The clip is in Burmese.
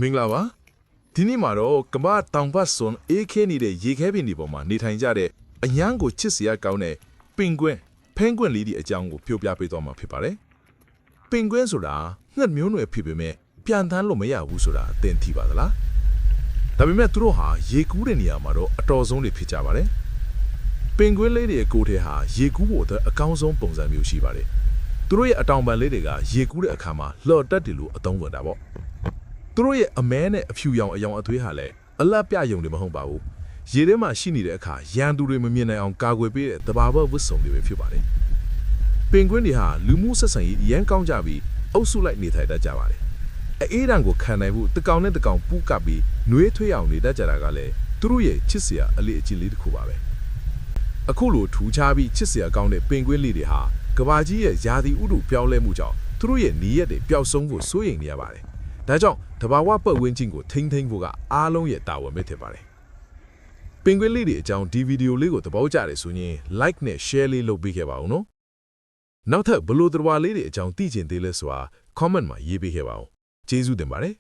မင်္ဂလာပါဒီနေ့မှာတော့ကမ္ဘာတောင်ဘက်စွန်အေးခဲနေတဲ့ရေခဲပင်ဒီပေါ်မှာနေထိုင်ကြတဲ့အញ្ញမ်းကိုချစ်စရာကောင်းတဲ့ပင်ကွင်းဖဲကွင်းလေးဒီအကြောင်းကိုပြောပြပေးသွားမှာဖြစ်ပါတယ်ပင်ကွင်းဆိုတာငှက်မျိုးနွယ်ဖြစ်ပေမဲ့ပြန်တန်းလို့မရဘူးဆိုတာသင်သိပါသလားဒါပေမဲ့သူတို့ဟာရေကူးတဲ့နေရာမှာတော့အတော်ဆုံးတွေဖြစ်ကြပါတယ်ပင်ကွင်းလေးရဲ့ကိုယ်ထဲဟာရေကူးဖို့အတွက်အကောင်းဆုံးပုံစံမျိုးရှိပါတယ်သူတို့ရဲ့အတောင်ပံလေးတွေကရေကူးတဲ့အခါမှာလှော်တက်တယ်လို့အသုံးဝင်တာပေါ့သူတို့ရဲ့အမဲနဲ့အဖြူရောင်အယောင်အသွေးဟာလည်းအလတ်ပြယုံတွေမဟုတ်ပါဘူးရေထဲမှာရှိနေတဲ့အခါရန်သူတွေမမြင်နိုင်အောင်ကာကွယ်ပေးတဲ့တဘာဝဝတ်စုံတွေပဲဖြစ်ပါတယ်ပင်ကွင်းတွေဟာလူမှုဆက်ဆံရေးရန်ကောင်းကြပြီးအုပ်စုလိုက်နေထိုင်တတ်ကြပါတယ်အေးတံကိုခံနိုင်ဖို့တကောင်နဲ့တကောင်ပူးကပ်ပြီးနှွေးထွေးအောင်နေတတ်ကြတာကလည်းသူတို့ရဲ့ချစ်စရာအလေးအကျင့်လေးတစ်ခုပါပဲအခုလိုထူခြားပြီးချစ်စရာကောင်းတဲ့ပင်ကွင်းလေးတွေဟာကဘာကြီးရဲ့ယာတီဥတုပြောင်းလဲမှုကြောင့်သူတို့ရဲ့နေရက်တွေပျောက်ဆုံးဖို့စိုးရိမ်နေရပါတယ်ဒါကြောင့်တဘာဝပတ်ဝန်းကျင်ကိုထိန်းသိမ်းဖို့ကအားလုံးရဲ့တာဝန်ပဲဖြစ်ပါတယ်ပင်ကွင်းလေးတွေအကြောင်းဒီဗီဒီယိုလေးကိုသဘောကျတယ်ဆိုရင် like နဲ့ share လေးလုပ်ပေးခဲ့ပါဦးနော်နောက်ထပ်ဘလို့တဘာလေးတွေအကြောင်းသိချင်သေးလဲဆိုတာ comment မှာရေးပေးခဲ့ပါဦးကျေးဇူးတင်ပါတယ်